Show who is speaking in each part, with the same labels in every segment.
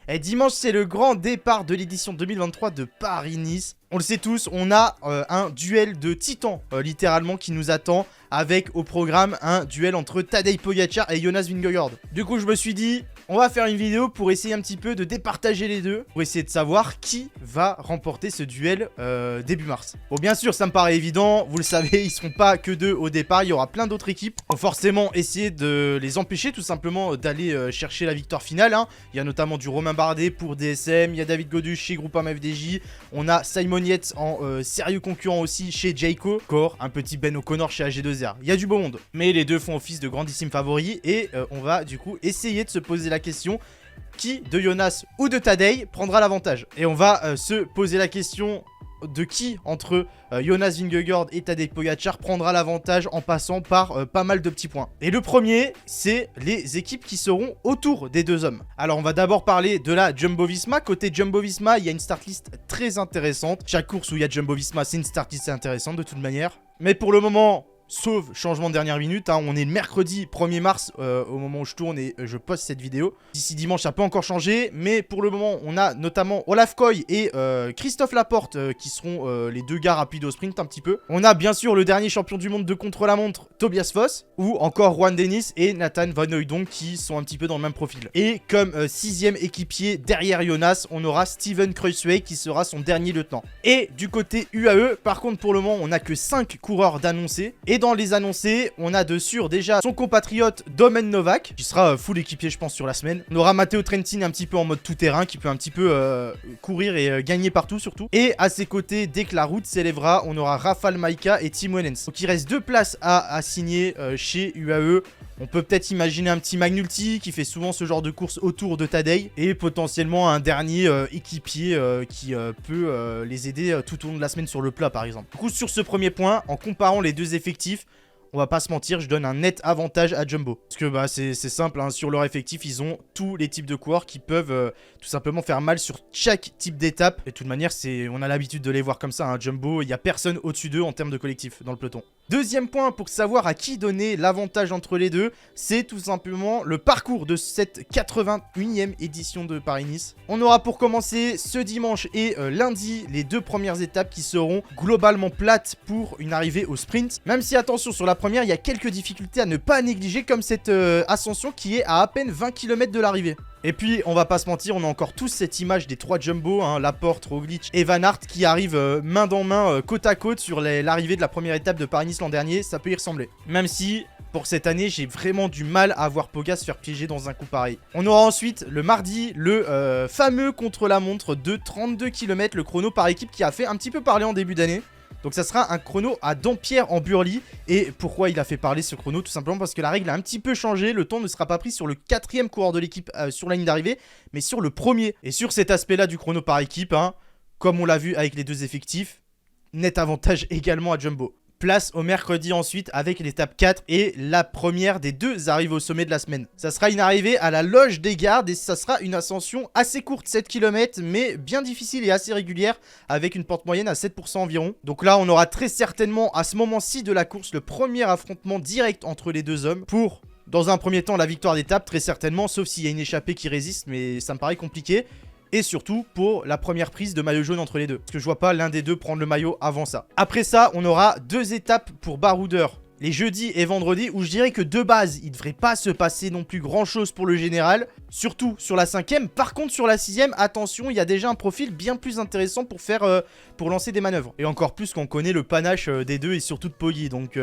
Speaker 1: Et dimanche, c'est le grand départ de l'édition 2023 de Paris-Nice. On le sait tous, on a un duel de titans, littéralement, qui nous attend. Avec au programme un duel entre Tadej Pogacar et Jonas Vingegaard. Du coup, je me suis dit, on va faire une vidéo pour essayer un petit peu de départager les deux. Pour essayer de savoir qui va remporter ce duel début mars. Bon, bien sûr, ça me paraît évident. Vous le savez, ils ne seront pas que deux au départ. Il y aura plein d'autres équipes. Faut forcément essayer de les empêcher, tout simplement, d'aller chercher la victoire finale. Hein. Il y a notamment du Romain Bardet pour DSM. Il y a David Gaudu chez Groupama FDJ. On a Simon Yates en sérieux concurrent aussi chez Jayco. Encore un petit Ben O'Connor chez AG2R. Il y a du beau monde, mais les deux font office de grandissimes favoris et on va du coup essayer de se poser la question qui de Jonas ou de Tadej prendra l'avantage. Et on va se poser la question de qui entre Jonas Vingegaard et Tadej Pogacar prendra l'avantage en passant par pas mal de petits points. Et le premier, c'est les équipes qui seront autour des deux hommes. Alors on va d'abord parler de la Jumbo-Visma. Côté Jumbo-Visma, il y a une start list très intéressante. Chaque course où il y a Jumbo-Visma, c'est une start list intéressante de toute manière. Mais pour le moment, sauf changement de dernière minute, hein, on est le mercredi 1er mars au moment où je tourne et je poste cette vidéo. D'ici dimanche, ça peut encore changer, mais pour le moment, on a notamment Olaf Koy et Christophe Laporte qui seront les deux gars rapides au sprint un petit peu. On a bien sûr le dernier champion du monde de contre-la-montre, Tobias Foss, ou encore Juan Dennis et Nathan Van Hooydonk qui sont un petit peu dans le même profil. Et comme sixième équipier derrière Jonas, on aura Steven Kruijswijk qui sera son dernier lieutenant. Et du côté UAE, par contre pour le moment, on n'a que 5 coureurs d'annoncés. Et dans les annoncés, on a de sûr déjà son compatriote Domen Novak, qui sera full équipier je pense sur la semaine. On aura Matteo Trentin un petit peu en mode tout-terrain, qui peut un petit peu courir et gagner partout surtout. Et à ses côtés, dès que la route s'élèvera, on aura Rafał Majka et Tim Wellens. Donc il reste 2 places à signer chez UAE. On peut peut-être imaginer un petit McNulty qui fait souvent ce genre de course autour de Tadej. Et potentiellement un dernier équipier qui peut les aider tout au long de la semaine sur le plat par exemple. Du coup sur ce premier point, en comparant les deux effectifs, on va pas se mentir, je donne un net avantage à Jumbo. Parce que bah, c'est simple, hein, sur leur effectif, ils ont tous les types de coureurs qui peuvent tout simplement faire mal sur chaque type d'étape. Et de toute manière, on a l'habitude de les voir comme ça. Hein, Jumbo, il n'y a personne au-dessus d'eux en termes de collectif dans le peloton. Deuxième point pour savoir à qui donner l'avantage entre les deux, c'est tout simplement le parcours de cette 81e édition de Paris-Nice. On aura pour commencer ce dimanche et lundi les 2 premières étapes qui seront globalement plates pour une arrivée au sprint. Même si attention, sur la première, il y a quelques difficultés à ne pas négliger comme cette ascension qui est à peine 20 km de l'arrivée. Et puis, on va pas se mentir, on a encore tous cette image des 3 Jumbo, hein, Laporte, Roglic et Van Aert qui arrivent main dans main, côte à côte sur l'arrivée de la première étape de Paris-Nice l'an dernier. Ça peut y ressembler. Même si, pour cette année, j'ai vraiment du mal à voir Poga se faire piéger dans un coup pareil. On aura ensuite, le mardi, le fameux contre-la-montre de 32 km, le chrono par équipe qui a fait un petit peu parler en début d'année. Donc ça sera un chrono à Dampierre en Burly. Et pourquoi il a fait parler ce chrono? Tout simplement parce que la règle a un petit peu changé. Le temps ne sera pas pris sur le 4e coureur de l'équipe sur la ligne d'arrivée, mais sur le premier. Et sur cet aspect-là du chrono par équipe, hein, comme on l'a vu avec les 2 effectifs, net avantage également à Jumbo. Place au mercredi ensuite avec l'étape 4 et la première des 2 arrivées au sommet de la semaine. Ça sera une arrivée à la loge des gardes et ça sera une ascension assez courte, 7 km, mais bien difficile et assez régulière avec une pente moyenne à 7% environ. Donc là, on aura très certainement à ce moment-ci de la course le premier affrontement direct entre les 2 hommes pour, dans un premier temps, la victoire d'étape, très certainement, sauf s'il y a une échappée qui résiste, mais ça me paraît compliqué. Et surtout pour la première prise de maillot jaune entre les deux. Parce que je vois pas l'un des deux prendre le maillot avant ça. Après ça, on aura 2 étapes pour baroudeurs. Les jeudis et vendredis où je dirais que de base, il ne devrait pas se passer non plus grand chose pour le général. Surtout sur la 5e. Par contre, sur la 6e, attention, il y a déjà un profil bien plus intéressant pour lancer des manœuvres. Et encore plus qu'on connaît le panache des deux et surtout de Poggi. Donc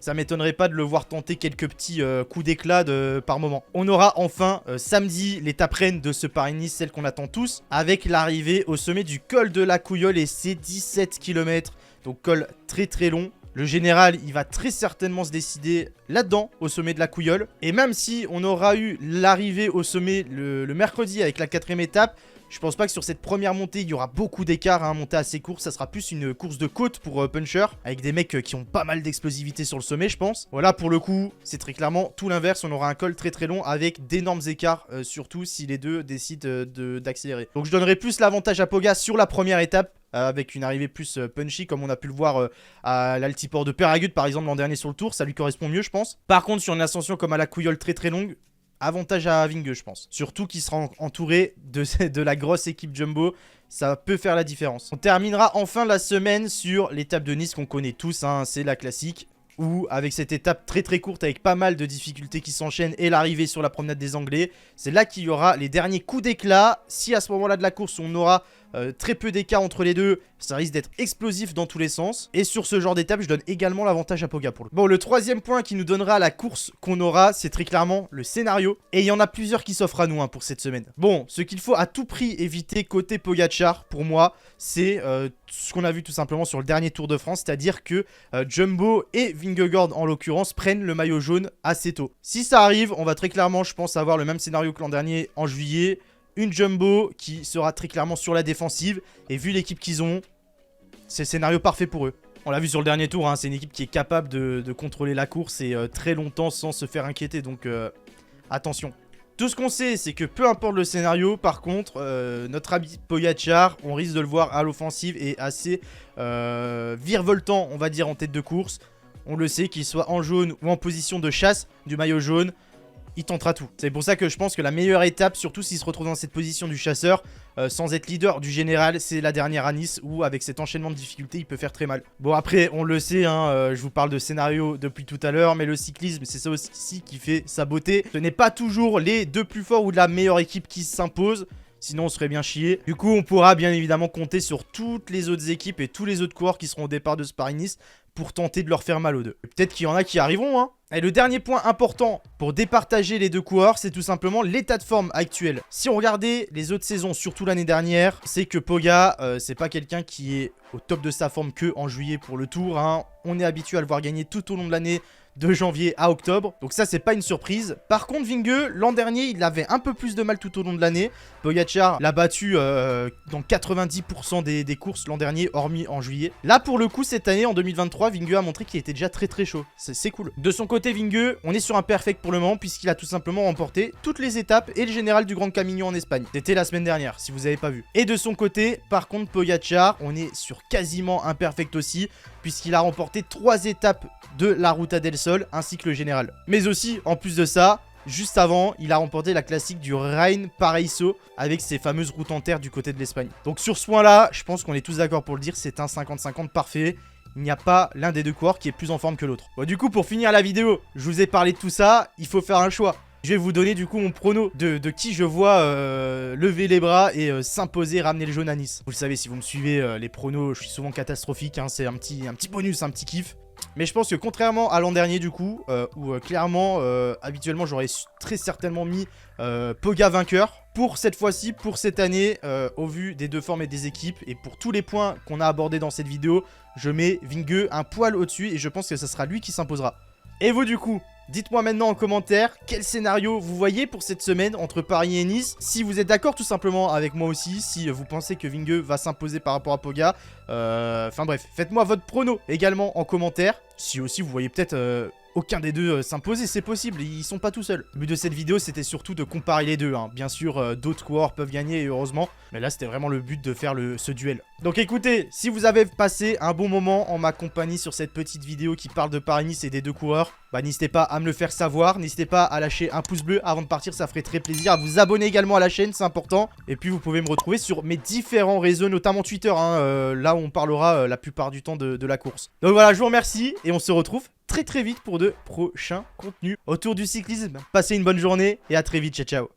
Speaker 1: ça m'étonnerait pas de le voir tenter quelques petits coups d'éclat par moment. On aura enfin samedi l'étape reine de ce Paris-Nice, celle qu'on attend tous, avec l'arrivée au sommet du col de la Couillole et ses 17 km. Donc col très très long. Le général, il va très certainement se décider là-dedans, au sommet de la Couillole. Et même si on aura eu l'arrivée au sommet le mercredi avec la 4e étape, je pense pas que sur cette première montée, il y aura beaucoup d'écart à monter assez court. Ça sera plus une course de côte pour Puncher, avec des mecs qui ont pas mal d'explosivité sur le sommet, je pense. Voilà, pour le coup, c'est très clairement tout l'inverse. On aura un col très très long avec d'énormes écarts, surtout si les deux décident d'accélérer. Donc je donnerai plus l'avantage à Poga sur la première étape, avec une arrivée plus punchy comme on a pu le voir à l'altiport de Peyragudes par exemple l'an dernier sur le tour, ça lui correspond mieux je pense. Par contre sur une ascension comme à la Couillole très très longue, avantage à Vingue, je pense. Surtout qu'il sera entouré de la grosse équipe Jumbo. Ça peut faire la différence. On terminera enfin la semaine sur l'étape de Nice qu'on connaît tous, hein, c'est la classique. Où avec cette étape très très courte avec pas mal de difficultés qui s'enchaînent et l'arrivée sur la promenade des Anglais, c'est là qu'il y aura les derniers coups d'éclat. Si à ce moment-là de la course on aura très peu d'écart entre les deux, ça risque d'être explosif dans tous les sens. Et sur ce genre d'étape, je donne également l'avantage à Poga pour le coup. Bon, le troisième point qui nous donnera la course qu'on aura, c'est très clairement le scénario. Et il y en a plusieurs qui s'offrent à nous hein, pour cette semaine. Bon, ce qu'il faut à tout prix éviter côté Pogacar, pour moi, c'est ce qu'on a vu tout simplement sur le dernier Tour de France, c'est-à-dire que Jumbo et Vingegaard en l'occurrence prennent le maillot jaune assez tôt. Si ça arrive, on va très clairement, je pense, avoir le même scénario que l'an dernier en juillet. Une Jumbo qui sera très clairement sur la défensive. Et vu l'équipe qu'ils ont, c'est le scénario parfait pour eux. On l'a vu sur le dernier tour, hein, c'est une équipe qui est capable de contrôler la course et très longtemps sans se faire inquiéter. Donc attention. Tout ce qu'on sait, c'est que peu importe le scénario, par contre, notre ami Pogacar, on risque de le voir à l'offensive et assez virevoltant, on va dire, en tête de course. On le sait, qu'il soit en jaune ou en position de chasse du maillot jaune, il tentera tout. C'est pour ça que je pense que la meilleure étape, surtout s'il se retrouve dans cette position du chasseur, sans être leader du général, c'est la dernière à Nice, où avec cet enchaînement de difficultés, il peut faire très mal. Bon après, on le sait, hein, je vous parle de scénario depuis tout à l'heure, mais le cyclisme, c'est ça aussi qui fait sa beauté. Ce n'est pas toujours les deux plus forts ou la meilleure équipe qui s'imposent. Sinon on se ferait bien chier. Du coup on pourra bien évidemment compter sur toutes les autres équipes et tous les autres coureurs qui seront au départ de ce Paris-Nice pour tenter de leur faire mal aux deux. Peut-être qu'il y en a qui arriveront hein. Et le dernier point important pour départager les deux coureurs, c'est tout simplement l'état de forme actuel. Si on regardait les autres saisons, surtout l'année dernière, c'est que Poga, c'est pas quelqu'un qui est au top de sa forme que en juillet pour le tour. Hein. On est habitué à le voir gagner tout au long de l'année, de janvier à octobre. Donc ça, c'est pas une surprise. Par contre, Vingue, l'an dernier, il avait un peu plus de mal tout au long de l'année. Pogacar l'a battu dans 90% des courses l'an dernier, hormis en juillet. Là, pour le coup, cette année, en 2023, Vingue a montré qu'il était déjà très très chaud. C'est cool. De son côté, Vingue, on est sur un perfect pour le moment, puisqu'il a tout simplement remporté toutes les étapes et le général du Grand Camino en Espagne. C'était la semaine dernière, si vous n'avez pas vu. Et de son côté, par contre, Pogacar, on est sur quasiment un perfect aussi, puisqu'il a remporté 3 étapes de la Ruta del Sol, ainsi que le général. Mais aussi, en plus de ça, juste avant, il a remporté la classique du Rhein Paraíso avec ses fameuses routes en terre du côté de l'Espagne. Donc sur ce point-là, je pense qu'on est tous d'accord pour le dire, c'est un 50-50 parfait. Il n'y a pas l'un des deux coureurs qui est plus en forme que l'autre. Bon, du coup, pour finir la vidéo, je vous ai parlé de tout ça, il faut faire un choix. Je vais vous donner du coup mon prono de qui je vois lever les bras et s'imposer, ramener le jaune à Nice. Vous le savez, si vous me suivez, les pronos, je suis souvent catastrophique, hein, c'est un petit bonus, un petit kiff. Mais je pense que contrairement à l'an dernier du coup, où clairement, habituellement j'aurais très certainement mis Poga vainqueur. Pour cette fois-ci, pour cette année, au vu des deux formes et des équipes, et pour tous les points qu'on a abordés dans cette vidéo, je mets Vingue un poil au-dessus et je pense que ce sera lui qui s'imposera. Et vous du coup, dites-moi maintenant en commentaire quel scénario vous voyez pour cette semaine entre Paris et Nice. Si vous êtes d'accord tout simplement avec moi aussi, si vous pensez que Vingue va s'imposer par rapport à Poga. Enfin bref, faites-moi votre prono également en commentaire. Si aussi vous voyez peut-être aucun des deux s'imposer, c'est possible, ils sont pas tout seuls. Le but de cette vidéo c'était surtout de comparer les deux. Hein. Bien sûr d'autres coureurs peuvent gagner et heureusement. Mais là c'était vraiment le but de faire ce duel. Donc écoutez, si vous avez passé un bon moment en ma compagnie sur cette petite vidéo qui parle de Paris-Nice et des deux coureurs, bah n'hésitez pas à me le faire savoir, n'hésitez pas à lâcher un pouce bleu avant de partir, ça ferait très plaisir, à vous abonner également à la chaîne, c'est important. Et puis vous pouvez me retrouver sur mes différents réseaux, notamment Twitter, hein, là où on parlera la plupart du temps de la course. Donc voilà, je vous remercie et on se retrouve très vite pour de prochains contenus autour du cyclisme. Passez une bonne journée et à très vite, ciao ciao.